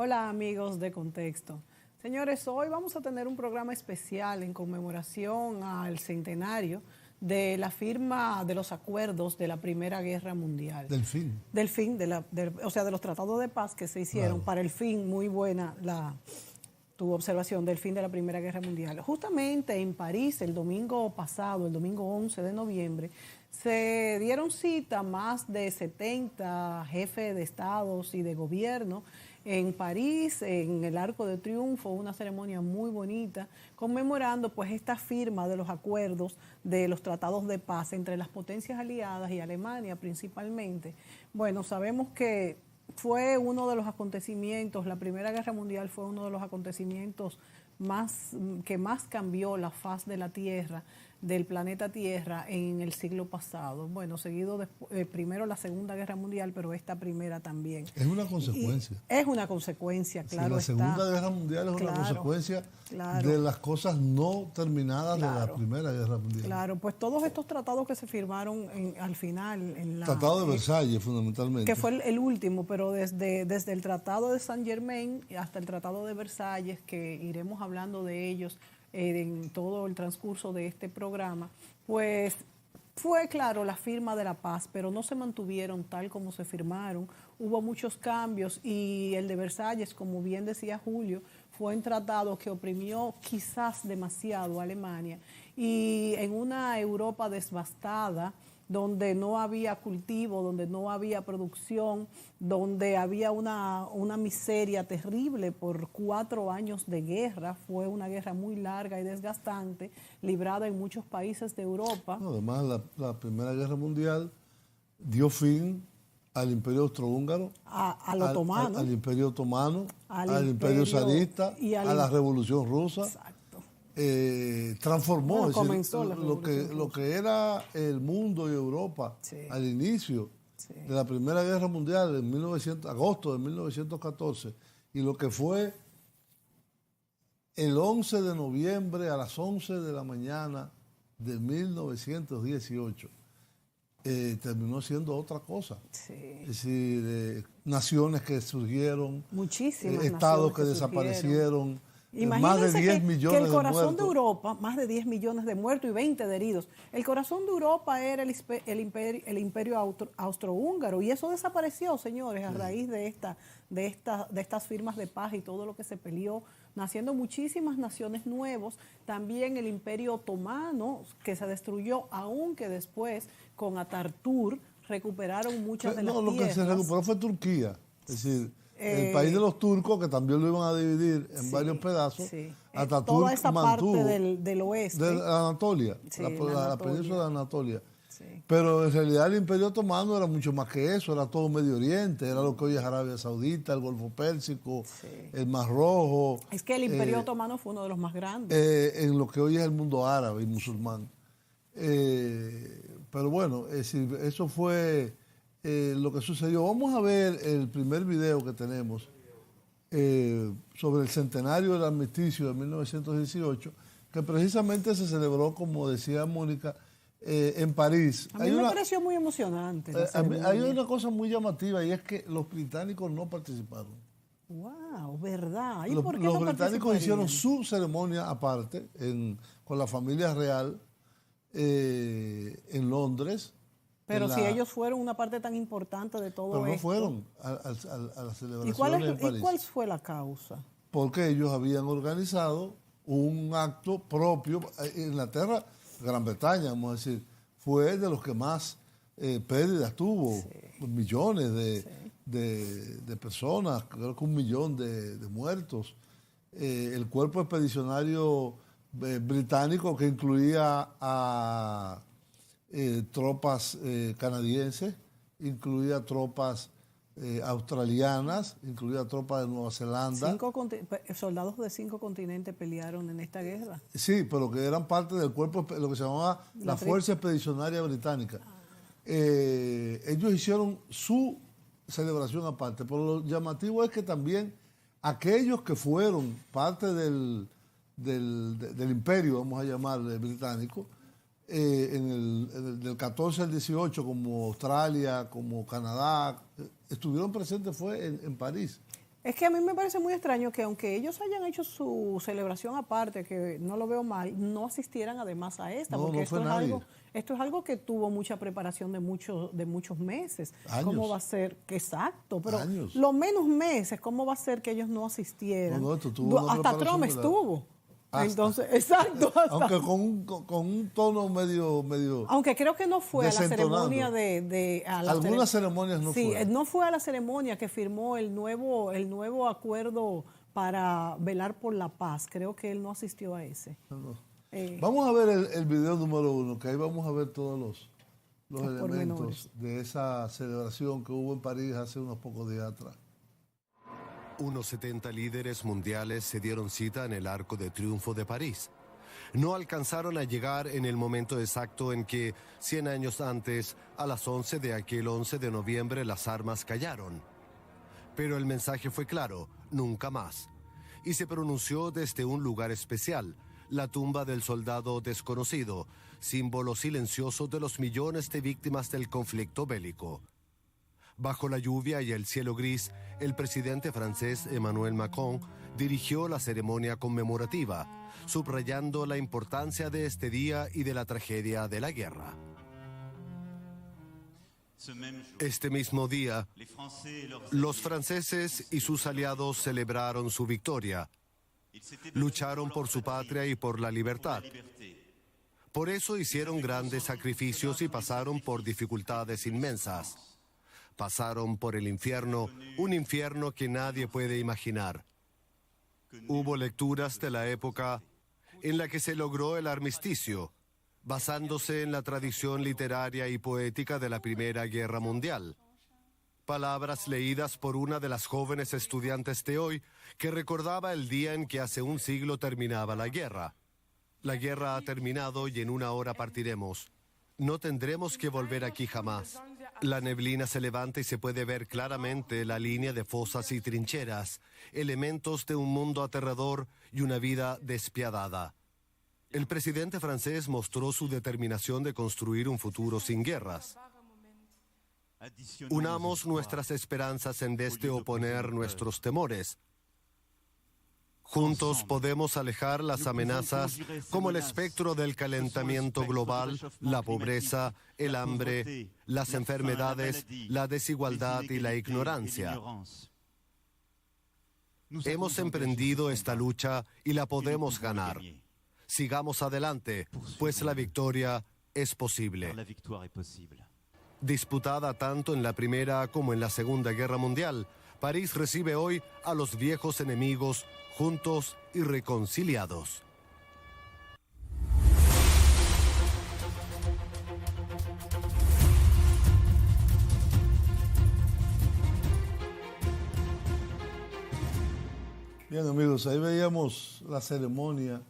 Hola amigos de Contexto. Señores, hoy vamos a tener un programa especial en conmemoración al centenario de la firma de los acuerdos de la Primera Guerra Mundial. Del fin. Del fin, o sea, de los tratados de paz que se hicieron Claro. para el fin, muy buena tu observación del fin de la Primera Guerra Mundial. Justamente en París, el domingo pasado, el domingo 11 de noviembre, se dieron cita más de 70 jefes de estados y de gobierno en París, en el Arco de Triunfo, una ceremonia muy bonita, conmemorando pues esta firma de los acuerdos de los tratados de paz entre las potencias aliadas y Alemania principalmente. Bueno, sabemos que fue uno de los acontecimientos, la Primera Guerra Mundial fue uno de los acontecimientos que más cambió la faz de la Tierra, del planeta Tierra en el siglo pasado. Bueno, seguido primero la Segunda Guerra Mundial, pero esta primera también. Es una consecuencia. Es una consecuencia, claro. Sí, la Segunda Guerra Mundial es una consecuencia de las cosas no terminadas de la Primera Guerra Mundial. Claro, pues todos estos tratados que se firmaron al final. Tratado de Versalles, fundamentalmente. Que fue el último, pero desde el Tratado de Saint-Germain hasta el Tratado de Versalles, que iremos hablando de ellos en todo el transcurso de este programa, pues fue, claro, la firma de la paz, pero no se mantuvieron tal como se firmaron. Hubo muchos cambios y el de Versalles, como bien decía Julio, fue un tratado que oprimió quizás demasiado a Alemania y en una Europa devastada, donde no había cultivo, donde no había producción, donde había una miseria terrible por 4 años de guerra. Fue una guerra muy larga y desgastante, librada en muchos países de Europa. No, además, la Primera Guerra Mundial dio fin al Imperio Austrohúngaro, al otomano, al Imperio Otomano, al Imperio Zarista, a la Revolución Rusa. Exacto. Transformó Bueno, lo que era el mundo y Europa al inicio de la Primera Guerra Mundial en agosto de 1914 y lo que fue el 11 de noviembre a las 11 de la mañana de 1918 terminó siendo otra cosa. Sí. Es decir, naciones que surgieron, muchísimas estados que desaparecieron. Imagínense más de 10 millones que el corazón de Europa, más de 10 millones de muertos y 20 de heridos. El corazón de Europa era el imperio austrohúngaro y eso desapareció, señores, a raíz de estas firmas de paz y todo lo que se peleó, naciendo muchísimas naciones nuevas. También el imperio otomano, que se destruyó, aunque después con Atatürk recuperaron muchas de las tierras. No, lo que se recuperó fue Turquía, es decir, el país de los turcos, que también lo iban a dividir en varios pedazos. Sí. Atatürk toda esa mantuvo parte del oeste. de Anatolia, Sí, la península de Anatolia. Sí. Pero en realidad el Imperio Otomano era mucho más que eso, era todo Medio Oriente, era lo que hoy es Arabia Saudita, el Golfo Pérsico, el Mar Rojo. Es que el Imperio Otomano fue uno de los más grandes. En lo que hoy es el mundo árabe y musulmán. Pero bueno, es decir, eso fue lo que sucedió. Vamos a ver el primer video que tenemos sobre el centenario del armisticio de 1918, que precisamente se celebró, como decía Mónica, en París. A mí me pareció muy emocionante. Hay una cosa muy llamativa y es que los británicos no participaron. ¡Wow! ¿Verdad? ¿Y los por qué los no británicos hicieron su ceremonia aparte con la familia real en Londres. Pero si ellos fueron una parte tan importante de todo pero no esto. fueron a la celebración ¿Y en París. cuál fue la causa? Porque ellos habían organizado un acto propio. Inglaterra, Gran Bretaña, vamos a decir, fue de los que más pérdidas tuvo. Millones de personas, creo que 1 millón de muertos. El cuerpo expedicionario británico, que incluía a tropas canadienses, incluía tropas australianas, incluía tropas de Nueva Zelanda. Soldados de 5 continentes pelearon en esta guerra. Sí, pero que eran parte del cuerpo, lo que se llamaba la Fuerza Expedicionaria Británica. Ellos hicieron su celebración aparte, pero lo llamativo es que también aquellos que fueron parte del imperio, vamos a llamarle británico, del 14 al 18, como Australia, como Canadá, estuvieron presentes fue en París. Es que a mí me parece muy extraño que aunque ellos hayan hecho su celebración aparte, que no lo veo mal, no asistieran además a esta, No, porque no fue nadie. esto es algo que tuvo mucha preparación de muchos meses. Años. ¿Cómo va a ser? Exacto, pero Años. los menos meses, ¿cómo va a ser que ellos no asistieran? No, esto tuvo una Hasta preparación Trump de la- estuvo. Hasta. Entonces, exacto. Hasta. Aunque con un tono medio... Aunque creo que no fue a la desentonando. ceremonia Algunas ceremonias no sí, fueron. no fue a la ceremonia que firmó el nuevo acuerdo para velar por la paz. Creo que él no asistió a ese. No. Eh, Vamos a ver el video número 1, que ahí vamos a ver todos los elementos pormenores de esa celebración que hubo en París hace unos pocos días atrás. Unos 70 líderes mundiales se dieron cita en el Arco de Triunfo de París. No alcanzaron a llegar en el momento exacto en que, 100 años antes, a las 11 de aquel 11 de noviembre, las armas callaron. Pero el mensaje fue claro: nunca más. Y se pronunció desde un lugar especial, la tumba del soldado desconocido, símbolo silencioso de los millones de víctimas del conflicto bélico. Bajo la lluvia y el cielo gris, el presidente francés Emmanuel Macron dirigió la ceremonia conmemorativa, subrayando la importancia de este día y de la tragedia de la guerra. Este mismo día, los franceses y sus aliados celebraron su victoria. Lucharon por su patria y por la libertad. Por eso hicieron grandes sacrificios y pasaron por dificultades inmensas. Pasaron por el infierno, un infierno que nadie puede imaginar. Hubo lecturas de la época en la que se logró el armisticio, basándose en la tradición literaria y poética de la Primera Guerra Mundial. Palabras leídas por una de las jóvenes estudiantes de hoy que recordaba el día en que hace un siglo terminaba la guerra. La guerra ha terminado y en una hora partiremos. No tendremos que volver aquí jamás. La neblina se levanta y se puede ver claramente la línea de fosas y trincheras, elementos de un mundo aterrador y una vida despiadada. El presidente francés mostró su determinación de construir un futuro sin guerras. Unamos nuestras esperanzas en vez de oponer nuestros temores. Juntos podemos alejar las amenazas como el espectro del calentamiento global, la pobreza, el hambre, las enfermedades, la desigualdad y la ignorancia. Hemos emprendido esta lucha y la podemos ganar. Sigamos adelante, pues la victoria es posible. Disputada tanto en la Primera como en la Segunda Guerra Mundial, París recibe hoy a los viejos enemigos juntos y reconciliados. Bien, amigos, ahí veíamos la ceremonia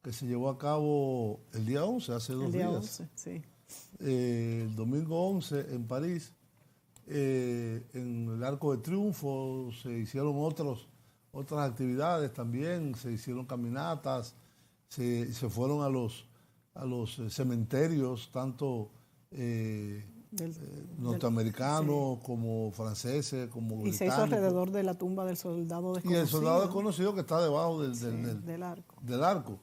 que se llevó a cabo el día 11, hace 2 días. El día 11, sí. El domingo 11 en París, en el Arco de Triunfo se hicieron otras actividades también, se hicieron caminatas, se fueron a los cementerios, tanto norteamericanos como franceses, como británicos. Y se hizo alrededor de la tumba del soldado desconocido. Y el soldado desconocido que está debajo del arco.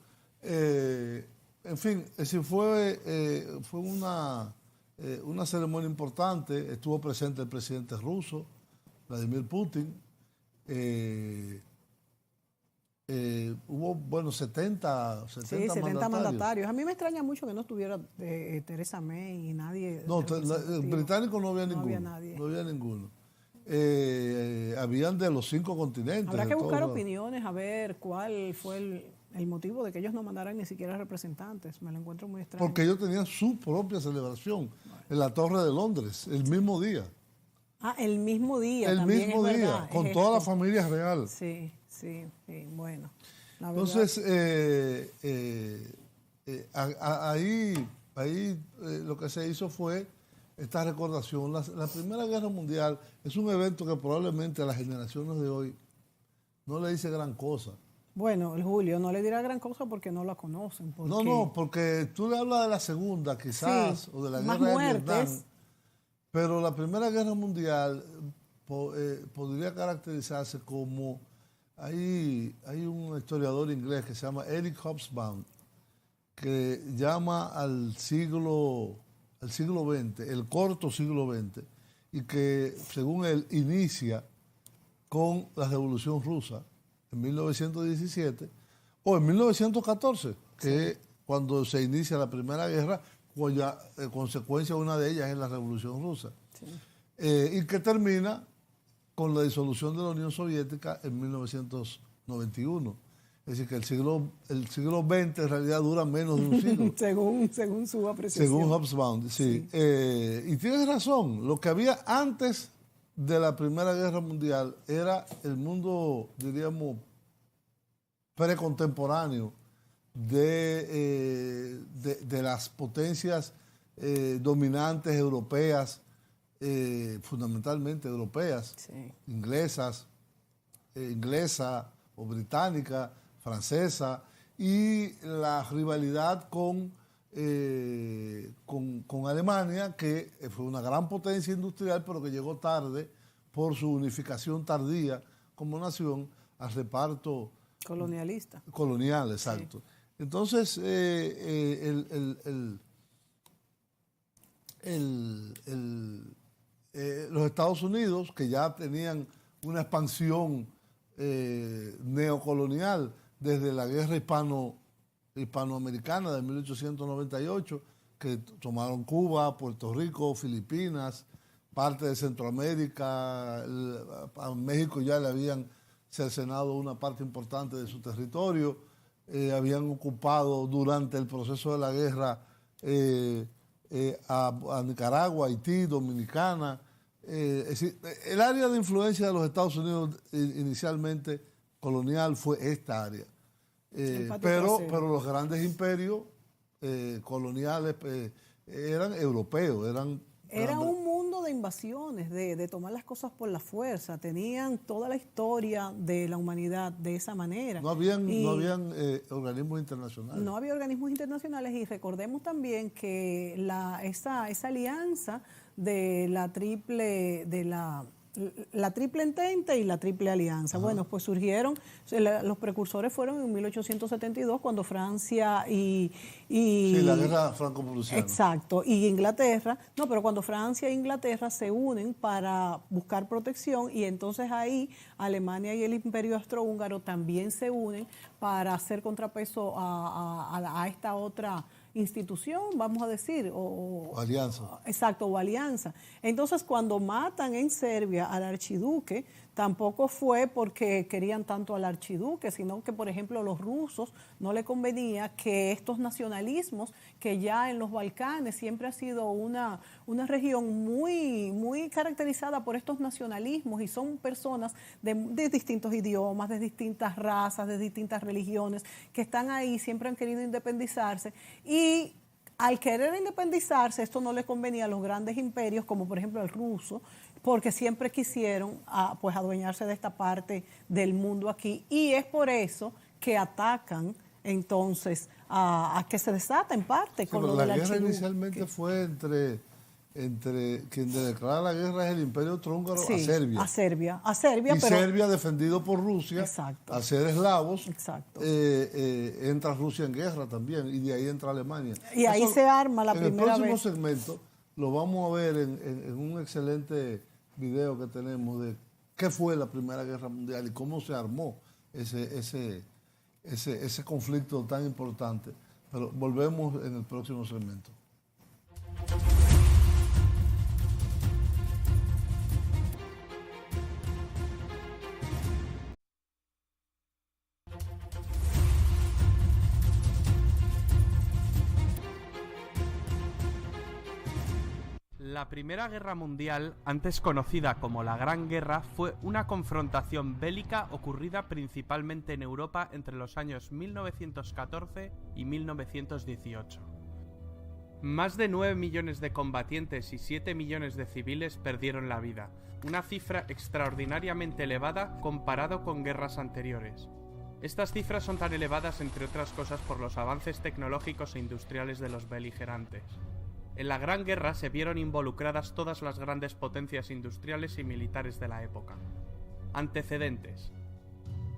En fin, fue una ceremonia importante. Estuvo presente el presidente ruso, Vladimir Putin. Hubo, 70 mandatarios. A mí me extraña mucho que no estuviera Theresa May y nadie. No, británico no había ninguno. No había ninguno. Habían de los 5 continentes. Habrá que buscar opiniones a ver cuál fue el motivo de que ellos no mandaran ni siquiera representantes. Me lo encuentro muy extraño. Porque ellos tenían su propia celebración en la Torre de Londres, el mismo día. Ah, el mismo día. El también mismo es día, verdad, con toda la familia real. Sí, bueno. Entonces, ahí lo que se hizo fue esta recordación. La Primera Guerra Mundial es un evento que probablemente a las generaciones de hoy no le dice gran cosa. Bueno, el Julio no le dirá gran cosa porque no la conocen. No, porque tú le hablas de la Segunda quizás, o de la Guerra de Vietnam, pero la Primera Guerra Mundial, podría caracterizarse como, hay un historiador inglés que se llama Eric Hobsbawm, que llama al siglo XX, el corto siglo XX, y que según él inicia con la Revolución Rusa en 1917 o en 1914, que es cuando se inicia la Primera Guerra, cuya consecuencia una de ellas es la Revolución Rusa, sí. Y que termina con la disolución de la Unión Soviética en 1991. Es decir, que el siglo XX en realidad dura menos de un siglo. según su apreciación. Según Hobsbawm, sí. Y tienes razón, lo que había antes de la Primera Guerra Mundial era el mundo, diríamos, precontemporáneo de las potencias dominantes europeas, fundamentalmente europeas, sí. Inglesa o británica, francesa, y la rivalidad con Alemania, que fue una gran potencia industrial, pero que llegó tarde por su unificación tardía como nación al reparto colonial, exacto. Sí. Entonces, los Estados Unidos, que ya tenían una expansión neocolonial desde la guerra hispanoamericana de 1898, que tomaron Cuba, Puerto Rico, Filipinas, parte de Centroamérica, a México ya le habían cercenado una parte importante de su territorio, habían ocupado durante el proceso de la guerra a Nicaragua, Haití, Dominicana. Es decir, el área de influencia de los Estados Unidos inicialmente colonial fue esta área. Pero los grandes imperios coloniales eran europeos, Era un mundo de invasiones, de tomar las cosas por la fuerza. Tenían toda la historia de la humanidad de esa manera. No habían organismos internacionales. No había organismos internacionales, y recordemos también que esa alianza de la triple entente y la triple alianza. Ajá. Bueno, pues surgieron, los precursores fueron en 1872, cuando Francia y sí, la guerra franco-prusiana. Exacto, y Inglaterra, pero cuando Francia e Inglaterra se unen para buscar protección, y entonces ahí Alemania y el Imperio Austrohúngaro también se unen para hacer contrapeso a esta otra institución, vamos a decir, o alianza. Exacto, o alianza. Entonces, cuando matan en Serbia al archiduque, tampoco fue porque querían tanto al archiduque, sino que, por ejemplo, a los rusos no le convenía que estos nacionalismos, que ya en los Balcanes siempre ha sido una región muy, muy caracterizada por estos nacionalismos, y son personas de distintos idiomas, de distintas razas, de distintas religiones, que están ahí, siempre han querido independizarse, y al querer independizarse, esto no le convenía a los grandes imperios, como por ejemplo el ruso, porque siempre quisieron pues adueñarse de esta parte del mundo aquí, y es por eso que atacan entonces a que se desata en parte. Sí, con lo la guerra inicialmente fue entre quien declara la guerra es el Imperio Austrohúngaro, sí, a Serbia. Y pero Serbia, defendido por Rusia, exacto, al ser eslavos, exacto, entra Rusia en guerra también, y de ahí entra Alemania. Y ahí se arma la primera vez. En el próximo segmento lo vamos a ver en un excelente video que tenemos de qué fue la Primera Guerra Mundial y cómo se armó ese conflicto tan importante. Pero volvemos en el próximo segmento. La Primera Guerra Mundial, antes conocida como la Gran Guerra, fue una confrontación bélica ocurrida principalmente en Europa entre los años 1914 y 1918. Más de 9 millones de combatientes y 7 millones de civiles perdieron la vida, una cifra extraordinariamente elevada comparado con guerras anteriores. Estas cifras son tan elevadas, entre otras cosas, por los avances tecnológicos e industriales de los beligerantes. En la Gran Guerra se vieron involucradas todas las grandes potencias industriales y militares de la época. Antecedentes.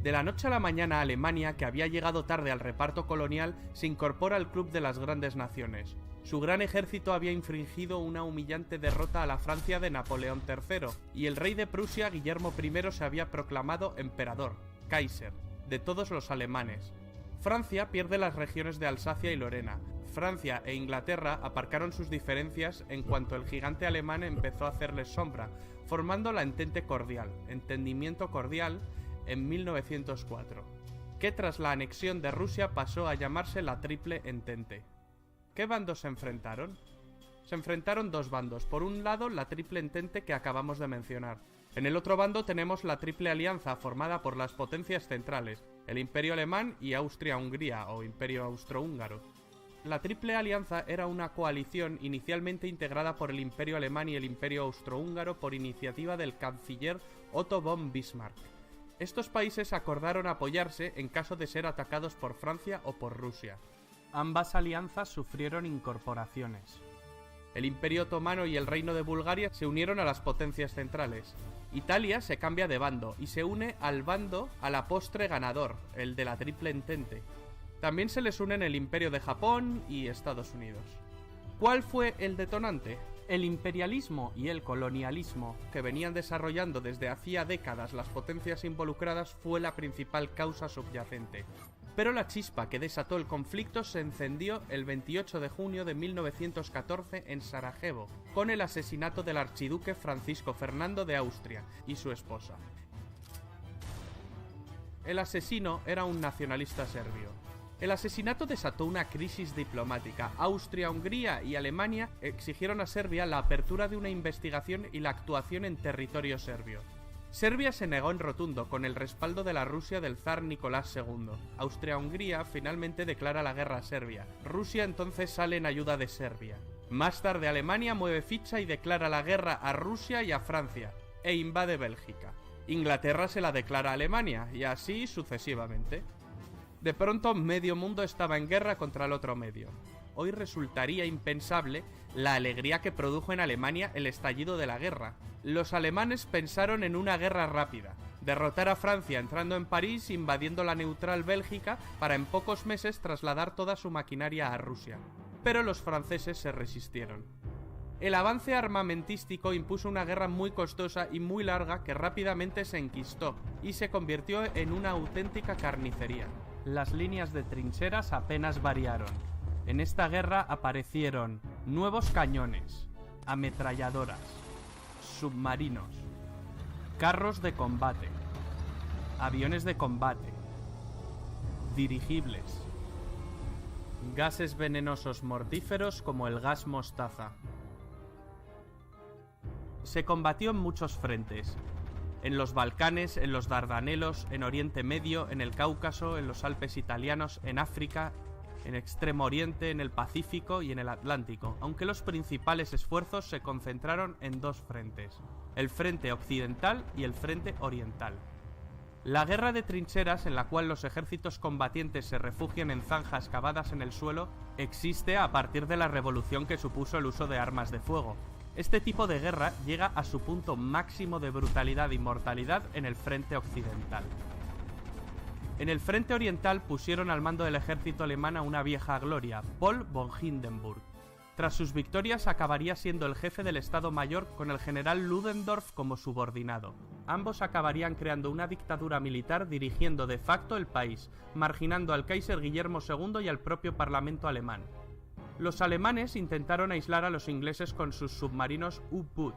De la noche a la mañana, Alemania, que había llegado tarde al reparto colonial, se incorpora al club de las grandes naciones. Su gran ejército había infligido una humillante derrota a la Francia de Napoleón III, y el rey de Prusia, Guillermo I, se había proclamado emperador, Kaiser, de todos los alemanes. Francia pierde las regiones de Alsacia y Lorena. Francia e Inglaterra aparcaron sus diferencias en cuanto el gigante alemán empezó a hacerles sombra, formando la Entendimiento Cordial, en 1904, que tras la anexión de Rusia pasó a llamarse la Triple Entente. ¿Qué bandos se enfrentaron? Se enfrentaron dos bandos. Por un lado, la Triple Entente que acabamos de mencionar. En el otro bando tenemos la Triple Alianza, formada por las potencias centrales, el Imperio Alemán y Austria-Hungría, o Imperio Austrohúngaro. La Triple Alianza era una coalición inicialmente integrada por el Imperio Alemán y el Imperio Austrohúngaro por iniciativa del canciller Otto von Bismarck. Estos países acordaron apoyarse en caso de ser atacados por Francia o por Rusia. Ambas alianzas sufrieron incorporaciones. El Imperio Otomano y el Reino de Bulgaria se unieron a las potencias centrales. Italia se cambia de bando y se une al bando a la postre ganador, el de la Triple Entente. También se les unen el Imperio de Japón y Estados Unidos. ¿Cuál fue el detonante? El imperialismo y el colonialismo que venían desarrollando desde hacía décadas las potencias involucradas fue la principal causa subyacente. Pero la chispa que desató el conflicto se encendió el 28 de junio de 1914 en Sarajevo, con el asesinato del archiduque Francisco Fernando de Austria y su esposa. El asesino era un nacionalista serbio. El asesinato desató una crisis diplomática. Austria, Hungría y Alemania exigieron a Serbia la apertura de una investigación y la actuación en territorio serbio. Serbia se negó en rotundo, con el respaldo de la Rusia del zar Nicolás II. Austria-Hungría finalmente declara la guerra a Serbia. Rusia entonces sale en ayuda de Serbia. Más tarde Alemania mueve ficha y declara la guerra a Rusia y a Francia, e invade Bélgica. Inglaterra se la declara a Alemania, y así sucesivamente. De pronto, medio mundo estaba en guerra contra el otro medio. Hoy resultaría impensable la alegría que produjo en Alemania el estallido de la guerra. Los alemanes pensaron en una guerra rápida, derrotar a Francia entrando en París, invadiendo la neutral Bélgica, para en pocos meses trasladar toda su maquinaria a Rusia. Pero los franceses se resistieron. El avance armamentístico impuso una guerra muy costosa y muy larga que rápidamente se enquistó y se convirtió en una auténtica carnicería. Las líneas de trincheras apenas variaron. En esta guerra aparecieron nuevos cañones, ametralladoras, submarinos, carros de combate, aviones de combate, dirigibles, gases venenosos mortíferos como el gas mostaza. Se combatió en muchos frentes. En los Balcanes, en los Dardanelos, en Oriente Medio, en el Cáucaso, en los Alpes italianos, en África, en Extremo Oriente, en el Pacífico y en el Atlántico, aunque los principales esfuerzos se concentraron en dos frentes, el frente occidental y el frente oriental. La guerra de trincheras, en la cual los ejércitos combatientes se refugian en zanjas cavadas en el suelo, existe a partir de la revolución que supuso el uso de armas de fuego. Este tipo de guerra llega a su punto máximo de brutalidad y mortalidad en el frente occidental. En el frente oriental pusieron al mando del ejército alemán a una vieja gloria, Paul von Hindenburg. Tras sus victorias acabaría siendo el jefe del Estado Mayor con el general Ludendorff como subordinado. Ambos acabarían creando una dictadura militar dirigiendo de facto el país, marginando al Kaiser Guillermo II y al propio Parlamento alemán. Los alemanes intentaron aislar a los ingleses con sus submarinos U-Boot.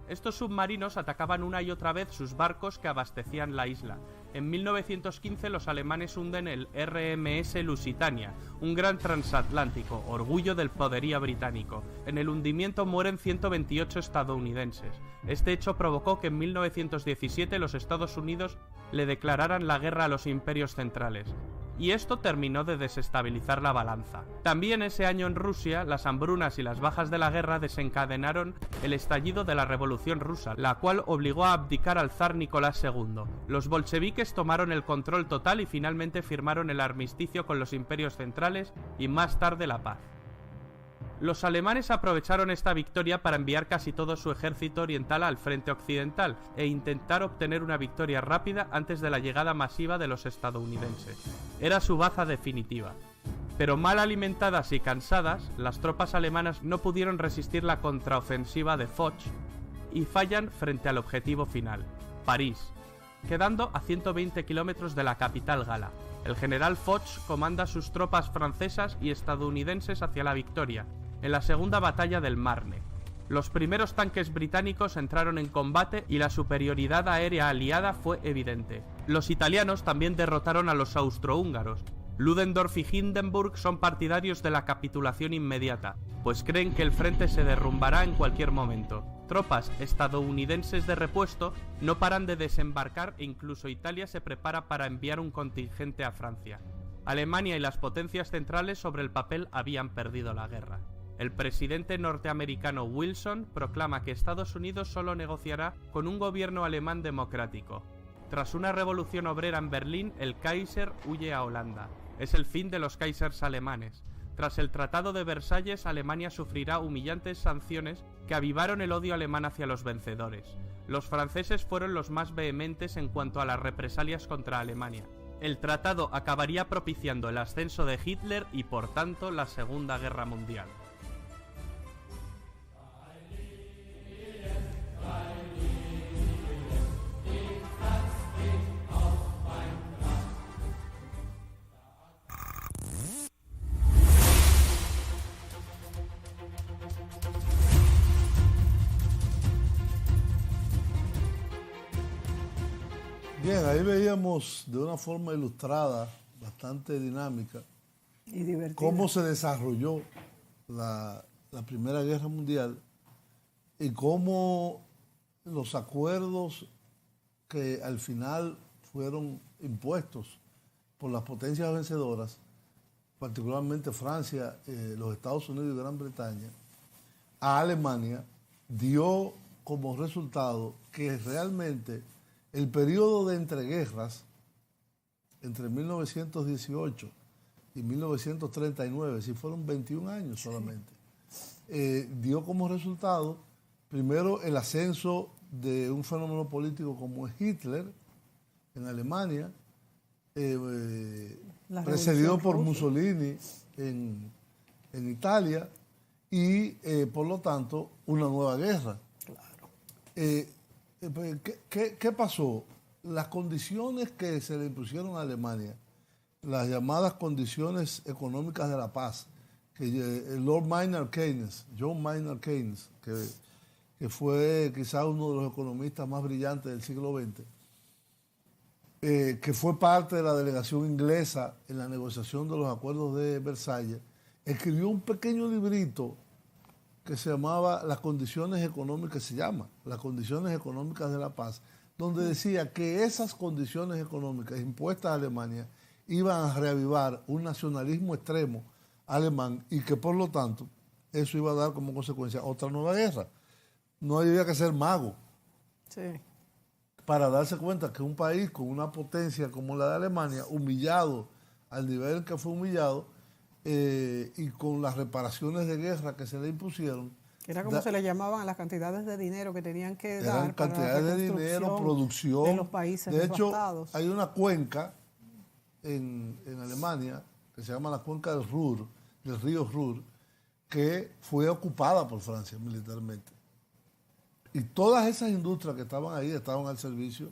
Estos submarinos atacaban una y otra vez sus barcos que abastecían la isla. En 1915 los alemanes hunden el RMS Lusitania, un gran transatlántico, orgullo del poderío británico. En el hundimiento mueren 128 estadounidenses. Este hecho provocó que en 1917 los Estados Unidos le declararan la guerra a los imperios centrales. Y esto terminó de desestabilizar la balanza. También ese año en Rusia, las hambrunas y las bajas de la guerra desencadenaron el estallido de la Revolución Rusa, la cual obligó a abdicar al zar Nicolás II. Los bolcheviques tomaron el control total y finalmente firmaron el armisticio con los imperios centrales y más tarde la paz. Los alemanes aprovecharon esta victoria para enviar casi todo su ejército oriental al frente occidental e intentar obtener una victoria rápida antes de la llegada masiva de los estadounidenses. Era su baza definitiva. Pero mal alimentadas y cansadas, las tropas alemanas no pudieron resistir la contraofensiva de Foch y fallan frente al objetivo final, París, quedando a 120 kilómetros de la capital gala. El general Foch comanda sus tropas francesas y estadounidenses hacia la victoria, en la segunda batalla del Marne. Los primeros tanques británicos entraron en combate y la superioridad aérea aliada fue evidente. Los italianos también derrotaron a los austrohúngaros. Ludendorff y Hindenburg son partidarios de la capitulación inmediata, pues creen que el frente se derrumbará en cualquier momento. Tropas estadounidenses de repuesto no paran de desembarcar e incluso Italia se prepara para enviar un contingente a Francia. Alemania y las potencias centrales sobre el papel habían perdido la guerra. El presidente norteamericano Wilson proclama que Estados Unidos solo negociará con un gobierno alemán democrático. Tras una revolución obrera en Berlín, el Kaiser huye a Holanda. Es el fin de los Kaisers alemanes. Tras el Tratado de Versalles, Alemania sufrirá humillantes sanciones que avivaron el odio alemán hacia los vencedores. Los franceses fueron los más vehementes en cuanto a las represalias contra Alemania. El tratado acabaría propiciando el ascenso de Hitler y, por tanto, la Segunda Guerra Mundial. Bien, ahí veíamos de una forma ilustrada, bastante dinámica, Y divertido. cómo se desarrolló la Primera Guerra Mundial y cómo los acuerdos que al final fueron impuestos por las potencias vencedoras, particularmente Francia, los Estados Unidos y Gran Bretaña, a Alemania, dio como resultado que realmente el periodo de entreguerras entre 1918 y 1939, si fueron 21 años solamente, dio como resultado, primero, el ascenso de un fenómeno político como es Hitler en Alemania, precedido por Mussolini en Italia, y por lo tanto una nueva guerra. Claro. ¿Qué pasó? Las condiciones que se le impusieron a Alemania, las llamadas condiciones económicas de la paz, que Lord Maynard Keynes, John Maynard Keynes, que fue quizás uno de los economistas más brillantes del siglo XX, que fue parte de la delegación inglesa en la negociación de los acuerdos de Versalles, escribió un pequeño librito que se llamaba Las condiciones económicas, Las condiciones económicas de la paz, donde decía que esas condiciones económicas impuestas a Alemania iban a reavivar un nacionalismo extremo alemán y que por lo tanto eso iba a dar como consecuencia otra nueva guerra. No había que ser mago para darse cuenta que un país con una potencia como la de Alemania, humillado al nivel que fue humillado, y con las reparaciones de guerra que se le impusieron. Era como se le llamaban a las cantidades de dinero que tenían que dar. Eran cantidades de dinero, producción. De los países de hecho, devastados. hay una cuenca en Alemania que se llama la cuenca del Ruhr, del río Ruhr, que fue ocupada por Francia militarmente. Y todas esas industrias que estaban ahí estaban al servicio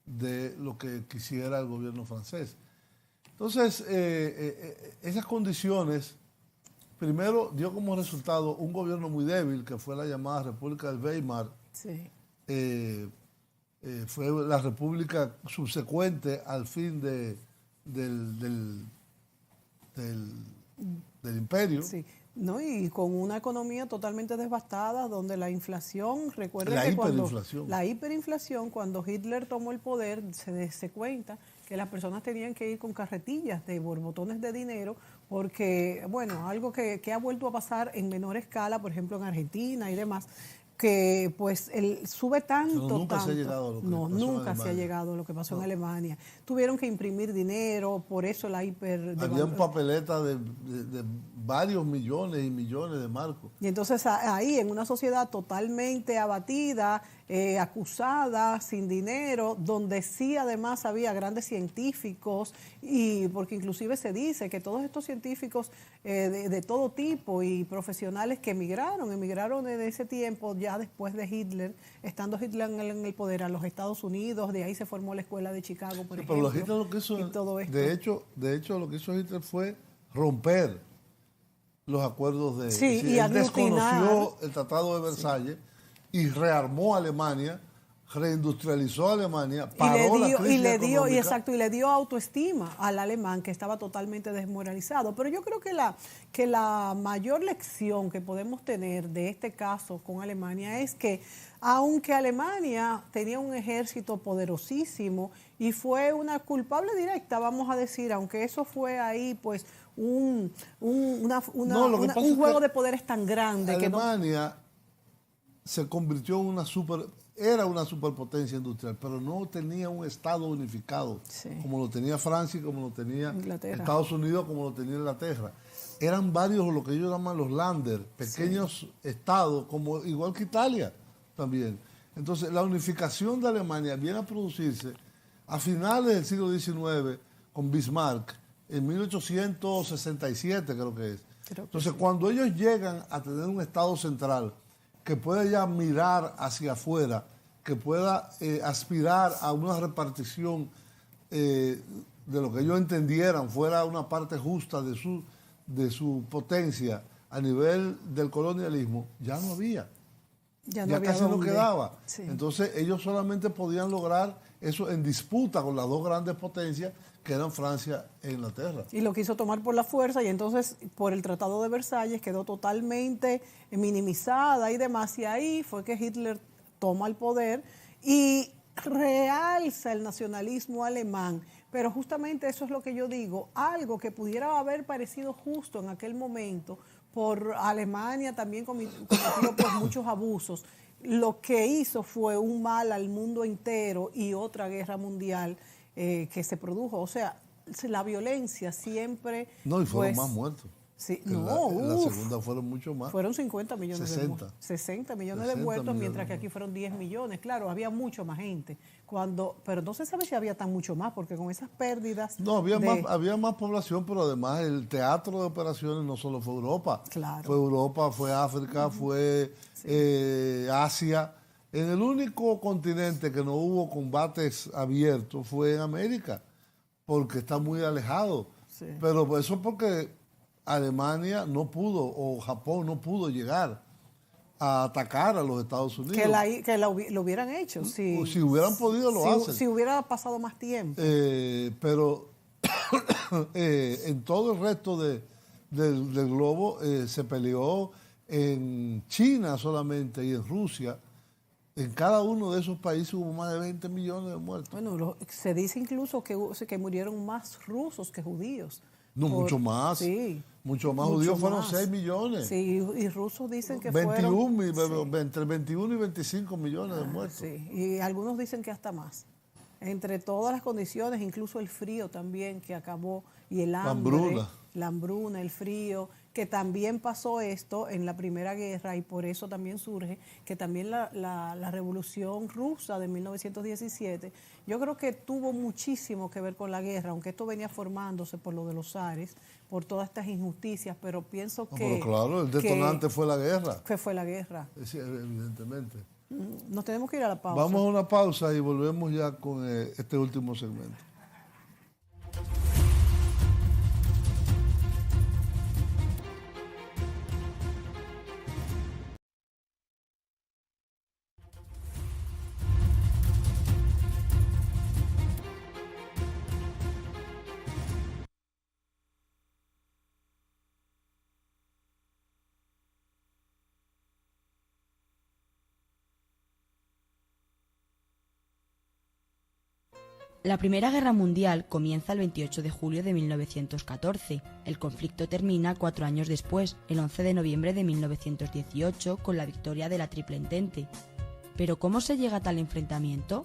de lo que quisiera el gobierno francés. Entonces, esas condiciones, primero dio como resultado un gobierno muy débil, que fue la llamada República del Weimar. Sí. Fue la república subsecuente al fin del imperio. Sí. No, y con una economía totalmente devastada, donde la inflación, recuerden La que hiperinflación. la hiperinflación, cuando Hitler tomó el poder, se cuenta que las personas tenían que ir con carretillas de borbotones de dinero, porque, bueno, algo que ha vuelto a pasar en menor escala, por ejemplo en Argentina y demás, que pues sube tanto, Pero nunca se ha tanto. llegado a lo que No, pasó en nunca se ha Alemania. llegado a lo que pasó en Alemania. Tuvieron que imprimir dinero, por eso la Habían papeletas de varios millones y millones de marcos. Y entonces ahí, en una sociedad totalmente abatida, acusada, sin dinero, donde sí además había grandes científicos, y porque inclusive se dice que todos estos científicos de todo tipo y profesionales que emigraron en ese tiempo, ya después de Hitler, estando Hitler en el poder, a los Estados Unidos, de ahí se formó la escuela de Chicago, por ejemplo. Pero Hitler lo que hizo, y todo esto. de hecho, lo que hizo Hitler fue romper los acuerdos de... Sí, y él aglutinar. desconoció el Tratado de Versalles y rearmó a Alemania, reindustrializó a Alemania, paró la crisis económica. Y le dio autoestima al alemán, que estaba totalmente desmoralizado. Pero yo creo que la mayor lección que podemos tener de este caso con Alemania es que, aunque Alemania tenía un ejército poderosísimo y fue una culpable directa, vamos a decir, aunque eso fue ahí pues un juego de poderes tan grande. Alemania se convirtió en era una superpotencia industrial, pero no tenía un Estado unificado, como lo tenía Francia y como lo tenía Inglaterra. Estados Unidos, como lo tenía Inglaterra. Eran varios lo que ellos llaman los Länder, pequeños estados, como igual que Italia también. Entonces, la unificación de Alemania viene a producirse a finales del siglo XIX con Bismarck, en 1867 creo que es. Entonces, cuando ellos llegan a tener un Estado central que pueda ya mirar hacia afuera, que pueda aspirar a una repartición de lo que ellos entendieran fuera una parte justa de su potencia a nivel del colonialismo, ya no había. Ya casi no quedaba. Sí. Entonces ellos solamente podían lograr eso en disputa con las dos grandes potencias que eran Francia e Inglaterra. Y lo quiso tomar por la fuerza, y entonces por el Tratado de Versalles quedó totalmente minimizada y demás, y ahí fue que Hitler toma el poder y realza el nacionalismo alemán. Pero justamente eso es lo que yo digo, algo que pudiera haber parecido justo en aquel momento, por Alemania también cometió pues muchos abusos, lo que hizo fue un mal al mundo entero y otra guerra mundial que se produjo. O sea, la violencia siempre... No, y fueron más muertos. Sí, en la segunda fueron mucho más. Fueron 50 millones 60. de muertos. 60 millones de muertos, mientras que aquí fueron 10 millones. Claro, había mucho más gente. Pero no se sabe si había tan mucho más, porque con esas pérdidas... No, había más población, pero además el teatro de operaciones no solo fue Europa. Claro. Fue Europa, fue África, fue Asia. En el único continente que no hubo combates abiertos fue en América, porque está muy alejado. Sí. Pero eso porque Alemania no pudo, o Japón no pudo llegar a atacar a los Estados Unidos. Que lo hubieran hecho. Si hubieran podido, lo hacen. Si hubiera pasado más tiempo. Pero en todo el resto del globo se peleó en China solamente y en Rusia. En cada uno de esos países hubo más de 20 millones de muertos. Bueno, se dice incluso que murieron más rusos que judíos. No, mucho más. Sí. Mucho más. Judíos fueron 6 millones. Sí, y rusos dicen que 21, fueron... Entre 21 y 25 millones de muertos. Sí, y algunos dicen que hasta más. Entre todas las condiciones, incluso el frío también que acabó, y el hambre, la hambruna, el frío, que también pasó esto en la Primera Guerra, y por eso también surge que también la Revolución Rusa de 1917, yo creo que tuvo muchísimo que ver con la guerra, aunque esto venía formándose por lo de los zares, por todas estas injusticias, pero pienso que... Pero claro, el detonante fue la guerra. Que fue la guerra. Sí, evidentemente. Nos tenemos que ir a la pausa. Vamos a una pausa y volvemos ya con este último segmento. La Primera Guerra Mundial comienza el 28 de julio de 1914. El conflicto termina 4 años después, el 11 de noviembre de 1918, con la victoria de la Triple Entente. ¿Pero cómo se llega a tal enfrentamiento?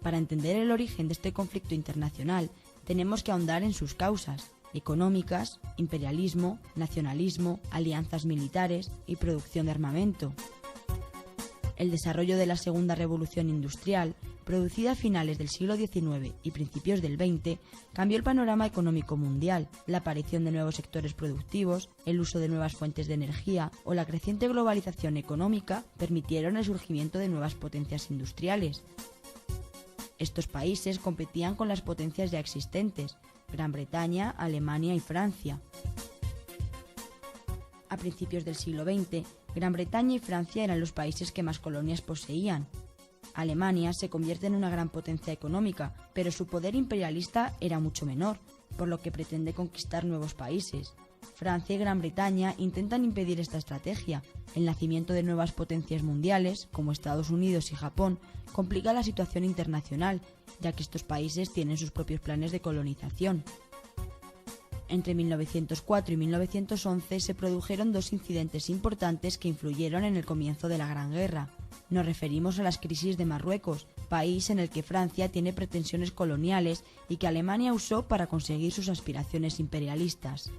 Para entender el origen de este conflicto internacional, tenemos que ahondar en sus causas económicas, imperialismo, nacionalismo, alianzas militares y producción de armamento. El desarrollo de la Segunda Revolución Industrial, producida a finales del siglo XIX y principios del XX, cambió el panorama económico mundial. La aparición de nuevos sectores productivos, el uso de nuevas fuentes de energía o la creciente globalización económica permitieron el surgimiento de nuevas potencias industriales. Estos países competían con las potencias ya existentes, Gran Bretaña, Alemania y Francia. A principios del siglo XX, Gran Bretaña y Francia eran los países que más colonias poseían. Alemania se convierte en una gran potencia económica, pero su poder imperialista era mucho menor, por lo que pretende conquistar nuevos países. Francia y Gran Bretaña intentan impedir esta estrategia. El nacimiento de nuevas potencias mundiales, como Estados Unidos y Japón, complica la situación internacional, ya que estos países tienen sus propios planes de colonización. Entre 1904 y 1911 se produjeron 2 incidentes importantes que influyeron en el comienzo de la Gran Guerra. Nos referimos a las crisis de Marruecos, país en el que Francia tiene pretensiones coloniales y que Alemania usó para conseguir sus aspiraciones imperialistas.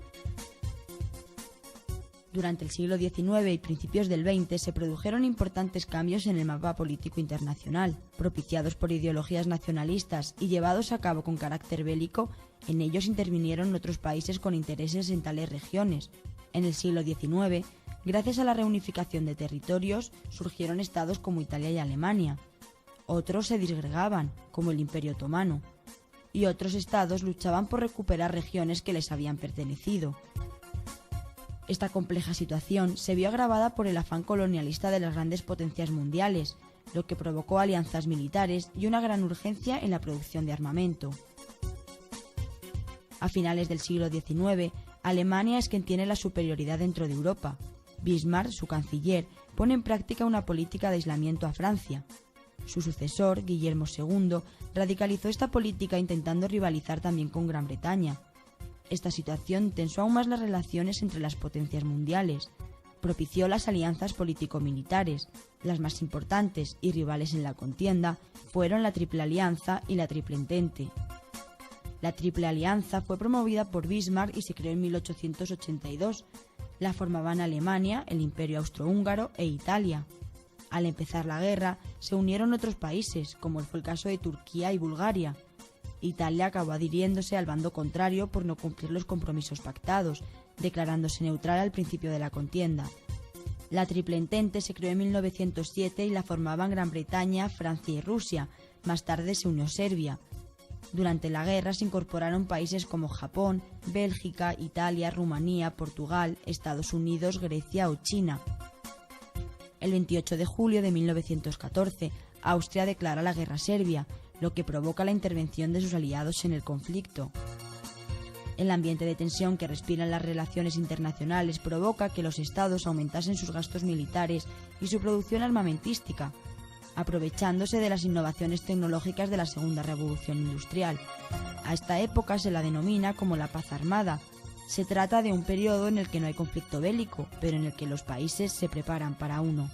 Durante el siglo XIX y principios del XX se produjeron importantes cambios en el mapa político internacional, propiciados por ideologías nacionalistas y llevados a cabo con carácter bélico. En ellos intervinieron otros países con intereses en tales regiones. En el siglo XIX, gracias a la reunificación de territorios, surgieron estados como Italia y Alemania. Otros se disgregaban, como el Imperio Otomano, y otros estados luchaban por recuperar regiones que les habían pertenecido. Esta compleja situación se vio agravada por el afán colonialista de las grandes potencias mundiales, lo que provocó alianzas militares y una gran urgencia en la producción de armamento. A finales del siglo XIX, Alemania es quien tiene la superioridad dentro de Europa. Bismarck, su canciller, pone en práctica una política de aislamiento a Francia. Su sucesor, Guillermo II, radicalizó esta política intentando rivalizar también con Gran Bretaña. Esta situación tensó aún más las relaciones entre las potencias mundiales, propició las alianzas político-militares. Las más importantes y rivales en la contienda fueron la Triple Alianza y la Triple Entente. La Triple Alianza fue promovida por Bismarck y se creó en 1882. La formaban Alemania, el Imperio Austrohúngaro e Italia. Al empezar la guerra, se unieron otros países, como fue el caso de Turquía y Bulgaria. Italia acabó adhiriéndose al bando contrario por no cumplir los compromisos pactados, declarándose neutral al principio de la contienda. La Triple Entente se creó en 1907 y la formaban Gran Bretaña, Francia y Rusia. Más tarde se unió Serbia. Durante la guerra se incorporaron países como Japón, Bélgica, Italia, Rumanía, Portugal, Estados Unidos, Grecia o China. El 28 de julio de 1914, Austria declara la guerra a Serbia, lo que provoca la intervención de sus aliados en el conflicto. El ambiente de tensión que respiran las relaciones internacionales provoca que los estados aumentasen sus gastos militares y su producción armamentística, aprovechándose de las innovaciones tecnológicas de la Segunda Revolución Industrial. A esta época se la denomina como la paz armada. Se trata de un periodo en el que no hay conflicto bélico, pero en el que los países se preparan para uno.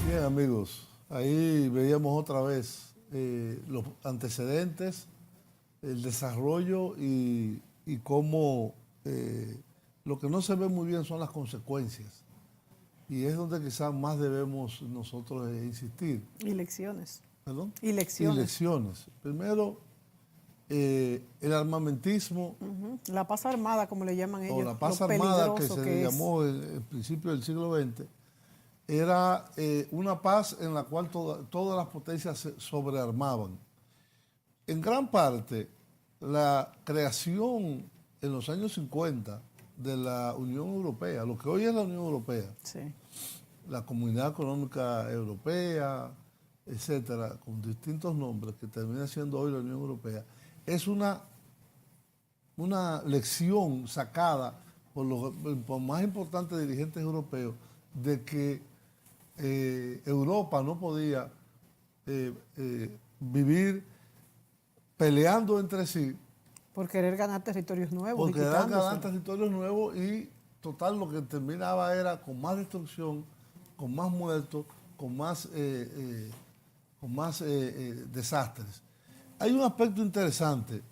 Bien, amigos, ahí veíamos otra vez los antecedentes, el desarrollo y cómo lo que no se ve muy bien son las consecuencias. Y es donde quizás más debemos nosotros insistir. Y lecciones. ¿Perdón? Y lecciones. Y lecciones. Primero, el armamentismo. La paz armada, como le llaman ellos. O la paz armada que se llamó en el principio del siglo XX. Era una paz en la cual todas las potencias se sobrearmaban. En gran parte, la creación en los años 50 de la Unión Europea, lo que hoy es la Unión Europea, Sí. la Comunidad Económica Europea, etcétera, con distintos nombres que termina siendo hoy la Unión Europea, es una una lección sacada por los más importantes dirigentes europeos de que Europa no podía vivir peleando entre sí. Por querer ganar territorios nuevos. Por querer ganar territorios nuevos y total lo que terminaba era con más destrucción, con más muertos, con más desastres. Hay un aspecto interesante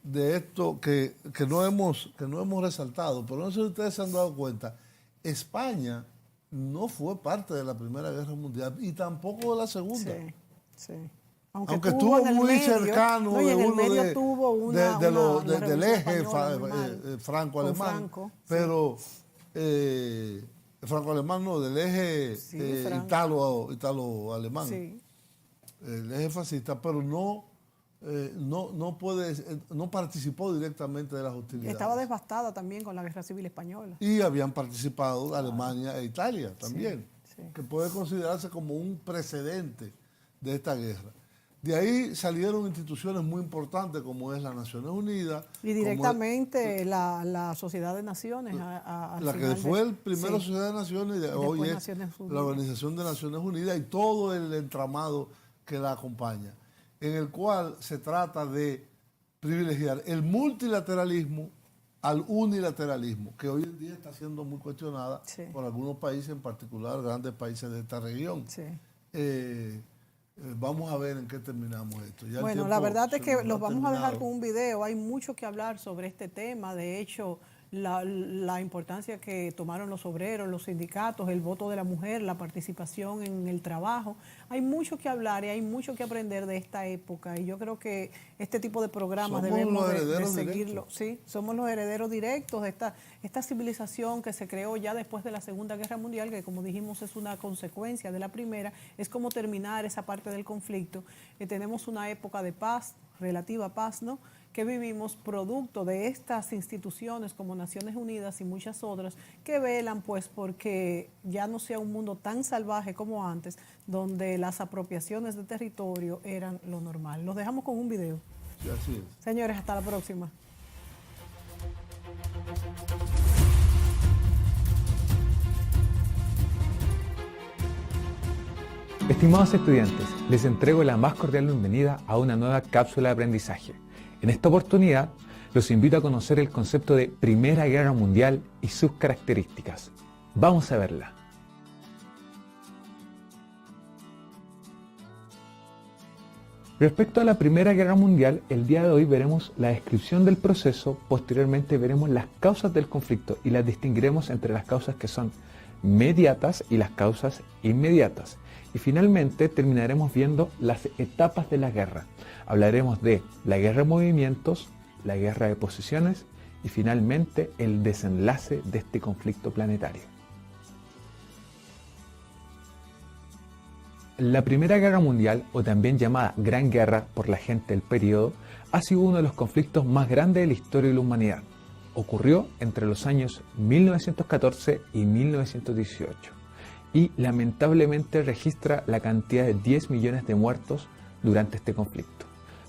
de esto que no hemos resaltado, pero no sé si ustedes se han dado cuenta. España no fue parte de la Primera Guerra Mundial y tampoco de la Segunda. Sí, sí. Aunque estuvo muy cercano no, y en el medio de, tuvo una del eje franco-alemán, pero franco-alemán no, del eje italo-alemán, sí. El eje fascista, pero no participó directamente de las hostilidades. Estaba devastada también con la Guerra Civil Española. Y habían participado Alemania e Italia también, sí. que puede considerarse como un precedente de esta guerra. De ahí salieron instituciones muy importantes como es las Naciones Unidas. Y directamente la Sociedad de Naciones. La que fue el primero Sociedad de Naciones y hoy es la Organización de Naciones Unidas y todo el entramado que la acompaña, en el cual se trata de privilegiar el multilateralismo al unilateralismo, que hoy en día está siendo muy cuestionada por algunos países, en particular grandes países de esta región. Sí. Vamos a ver en qué terminamos esto. Ya bueno, la verdad es que los vamos a dejar con un video. Hay mucho que hablar sobre este tema. De hecho, la importancia que tomaron los obreros, los sindicatos, el voto de la mujer, la participación en el trabajo. Hay mucho que hablar y hay mucho que aprender de esta época. Y yo creo que este tipo de programas debemos de seguirlo. Sí, somos los herederos directos de esta civilización que se creó ya después de la Segunda Guerra Mundial, que como dijimos es una consecuencia de la primera. Es como terminar esa parte del conflicto. Tenemos una época de paz, relativa paz, ¿no?, que vivimos producto de estas instituciones como Naciones Unidas y muchas otras que velan pues porque ya no sea un mundo tan salvaje como antes, donde las apropiaciones de territorio eran lo normal. Los dejamos con un video. Sí, así es. Señores, hasta la próxima. Estimados estudiantes, les entrego la más cordial bienvenida a una nueva cápsula de aprendizaje. En esta oportunidad, los invito a conocer el concepto de Primera Guerra Mundial y sus características. Vamos a verla. Respecto a la Primera Guerra Mundial, el día de hoy veremos la descripción del proceso, posteriormente veremos las causas del conflicto y las distinguiremos entre las causas que son mediatas y las causas inmediatas. Y finalmente terminaremos viendo las etapas de la guerra. Hablaremos de la guerra de movimientos, la guerra de posiciones y finalmente el desenlace de este conflicto planetario. La Primera Guerra Mundial, o también llamada Gran Guerra por la gente del periodo, ha sido uno de los conflictos más grandes de la historia de la humanidad. Ocurrió entre los años 1914 y 1918 y lamentablemente registra la cantidad de 10 millones de muertos durante este conflicto.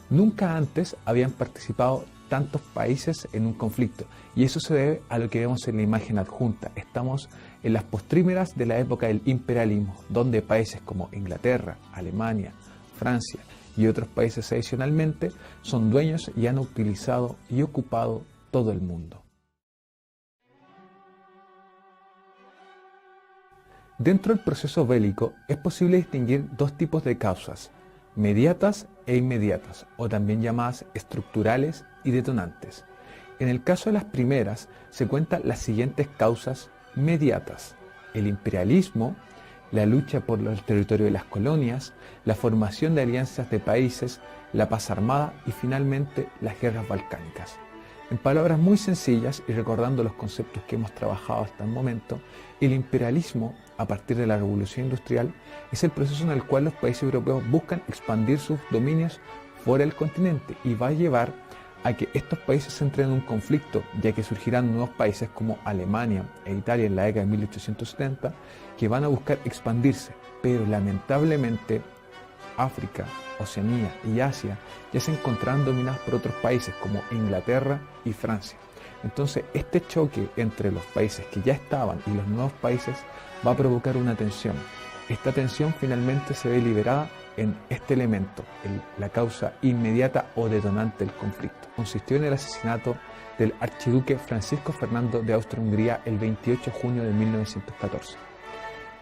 Nunca antes habían participado tantos países en un conflicto y eso se debe a lo que vemos en la imagen adjunta. Estamos en las postrímeras de la época del imperialismo, donde países como Inglaterra, Alemania, Francia y otros países adicionalmente son dueños y han utilizado y ocupado todo el mundo. Dentro del proceso bélico es posible distinguir dos tipos de causas, mediatas e inmediatas, o también llamadas estructurales y detonantes. En el caso de las primeras se cuentan las siguientes causas mediatas: el imperialismo, la lucha por el territorio de las colonias, la formación de alianzas de países, la paz armada y finalmente las guerras balcánicas. En palabras muy sencillas y recordando los conceptos que hemos trabajado hasta el momento, el imperialismo, a partir de la Revolución Industrial, es el proceso en el cual los países europeos buscan expandir sus dominios fuera del continente y va a llevar a que estos países entren en un conflicto, ya que surgirán nuevos países como Alemania e Italia en la década de 1870 que van a buscar expandirse, pero lamentablemente África, Oceanía y Asia ya se encontraban dominados por otros países como Inglaterra y Francia. Entonces, este choque entre los países que ya estaban y los nuevos países va a provocar una tensión. Esta tensión finalmente se ve liberada en este elemento, la causa inmediata o detonante del conflicto. Consistió en el asesinato del archiduque Francisco Fernando de Austria-Hungría el 28 de junio de 1914.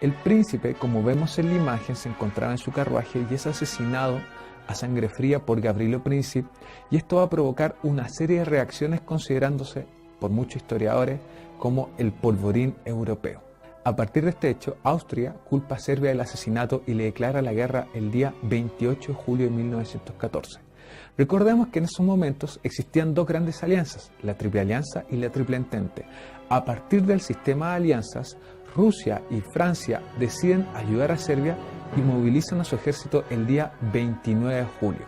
El príncipe, como vemos en la imagen, se encontraba en su carruaje y es asesinado a sangre fría por Gavrilo Princip, y esto va a provocar una serie de reacciones considerándose por muchos historiadores como el polvorín europeo. A partir de este hecho, Austria culpa a Serbia del asesinato y le declara la guerra el día 28 de julio de 1914. Recordemos que en esos momentos existían dos grandes alianzas, la Triple Alianza y la Triple Entente. A partir del sistema de alianzas, Rusia y Francia deciden ayudar a Serbia y movilizan a su ejército el día 29 de julio.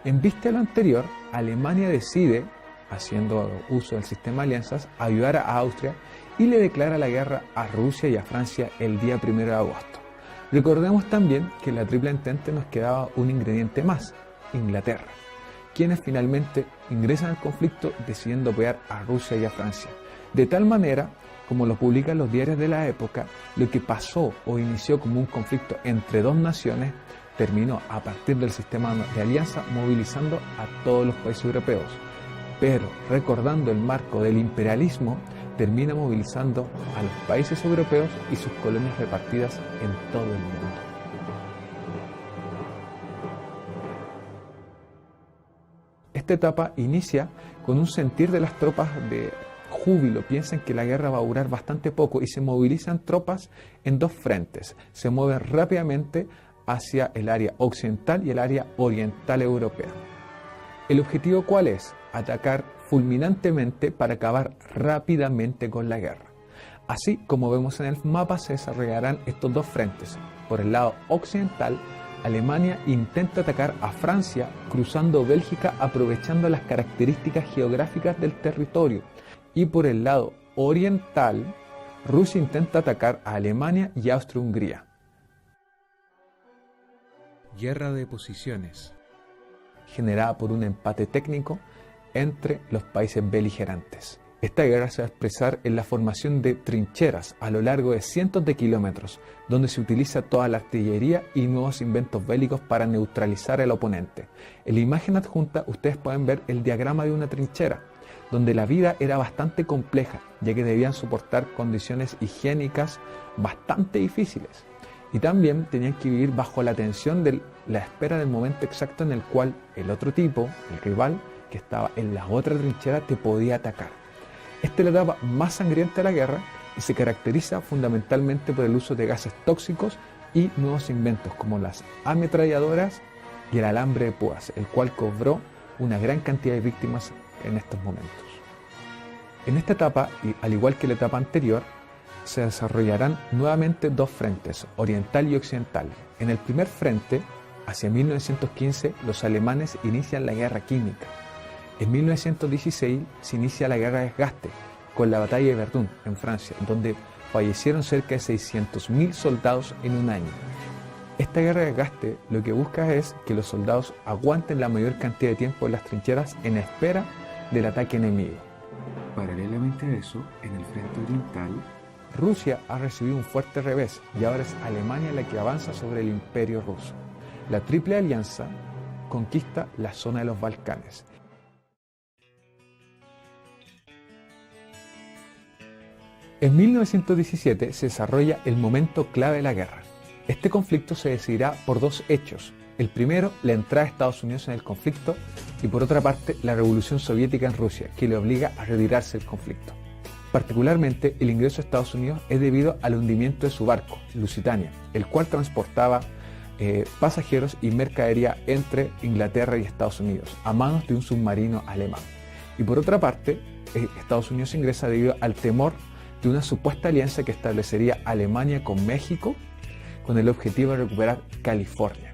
En vista de lo anterior, Alemania decide, haciendo uso del sistema de alianzas, ayudar a Austria y le declara la guerra a Rusia y a Francia el día 1 de agosto. Recordemos también que en la Triple Entente nos quedaba un ingrediente más, Inglaterra, quienes finalmente ingresan al conflicto decidiendo apoyar a Rusia y a Francia. De tal manera, como lo publican los diarios de la época, lo que pasó o inició como un conflicto entre dos naciones terminó a partir del sistema de alianza movilizando a todos los países europeos. Pero recordando el marco del imperialismo, termina movilizando a los países europeos y sus colonias repartidas en todo el mundo. Esta etapa inicia con un sentir de las tropas de júbilo, piensan que la guerra va a durar bastante poco y se movilizan tropas en dos frentes. Se mueven rápidamente hacia el área occidental y el área oriental europea. ¿El objetivo cuál es? Atacar fulminantemente para acabar rápidamente con la guerra. Así como vemos en el mapa, se desarrollarán estos dos frentes. Por el lado occidental, Alemania intenta atacar a Francia cruzando Bélgica aprovechando las características geográficas del territorio. Y por el lado oriental, Rusia intenta atacar a Alemania y Austria-Hungría. Guerra de posiciones, generada por un empate técnico entre los países beligerantes. Esta guerra se va a expresar en la formación de trincheras a lo largo de cientos de kilómetros, donde se utiliza toda la artillería y nuevos inventos bélicos para neutralizar al oponente. En la imagen adjunta ustedes pueden ver el diagrama de una trinchera, donde la vida era bastante compleja, ya que debían soportar condiciones higiénicas bastante difíciles. Y también tenían que vivir bajo la tensión de la espera del momento exacto en el cual el otro tipo, el rival, que estaba en la otra trinchera, te podía atacar. Esta es la etapa más sangrienta de la guerra y se caracteriza fundamentalmente por el uso de gases tóxicos y nuevos inventos como las ametralladoras y el alambre de púas, el cual cobró una gran cantidad de víctimas en estos momentos. En esta etapa, y al igual que la etapa anterior, se desarrollarán nuevamente dos frentes, oriental y occidental. En el primer frente, hacia 1915, los alemanes inician la guerra química. En 1916 se inicia la guerra de desgaste, con la batalla de Verdun, en Francia, donde fallecieron cerca de 600.000 soldados en un año. Esta guerra de desgaste lo que busca es que los soldados aguanten la mayor cantidad de tiempo en las trincheras en espera del ataque enemigo. Paralelamente a eso, en el frente oriental, Rusia ha recibido un fuerte revés y ahora es Alemania la que avanza sobre el Imperio ruso. La Triple Alianza conquista la zona de los Balcanes. En 1917 se desarrolla el momento clave de la guerra. Este conflicto se decidirá por dos hechos. El primero, la entrada de Estados Unidos en el conflicto, y por otra parte, la revolución soviética en Rusia, que le obliga a retirarse del conflicto. Particularmente, el ingreso a Estados Unidos es debido al hundimiento de su barco, Lusitania, el cual transportaba pasajeros y mercadería entre Inglaterra y Estados Unidos, a manos de un submarino alemán. Y por otra parte, Estados Unidos ingresa debido al temor de una supuesta alianza que establecería Alemania con México, con el objetivo de recuperar California.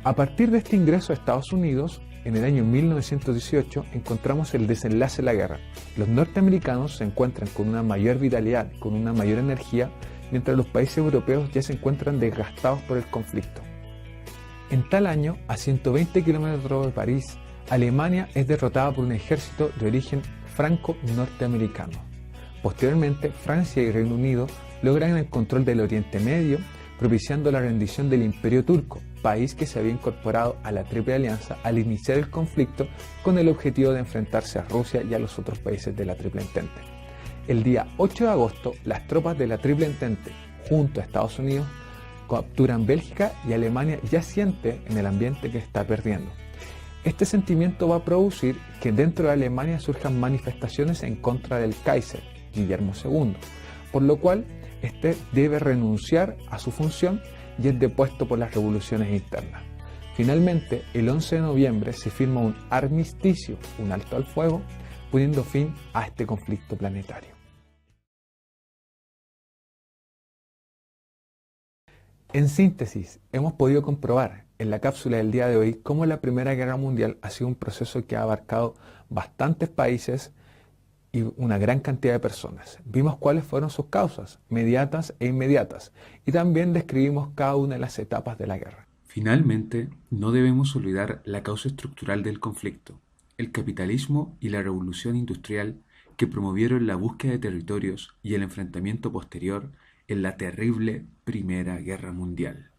A partir de este ingreso a Estados Unidos, en el año 1918, encontramos el desenlace de la guerra. Los norteamericanos se encuentran con una mayor vitalidad, con una mayor energía, mientras los países europeos ya se encuentran desgastados por el conflicto. En tal año, a 120 kilómetros de París, Alemania es derrotada por un ejército de origen franco-norteamericano. Posteriormente, Francia y Reino Unido logran el control del Oriente Medio, propiciando la rendición del Imperio Turco, país que se había incorporado a la Triple Alianza al iniciar el conflicto con el objetivo de enfrentarse a Rusia y a los otros países de la Triple Entente. El día 8 de agosto, las tropas de la Triple Entente, junto a Estados Unidos, capturan Bélgica y Alemania ya siente en el ambiente que está perdiendo. Este sentimiento va a producir que dentro de Alemania surjan manifestaciones en contra del Kaiser, Guillermo II, por lo cual este debe renunciar a su función y es depuesto por las revoluciones internas. Finalmente, el 11 de noviembre se firma un armisticio, un alto al fuego, poniendo fin a este conflicto planetario. En síntesis, hemos podido comprobar en la cápsula del día de hoy cómo la Primera Guerra Mundial ha sido un proceso que ha abarcado bastantes países y una gran cantidad de personas. Vimos cuáles fueron sus causas, mediatas e inmediatas, y también describimos cada una de las etapas de la guerra. Finalmente, no debemos olvidar la causa estructural del conflicto, el capitalismo y la revolución industrial que promovieron la búsqueda de territorios y el enfrentamiento posterior en la terrible Primera Guerra Mundial.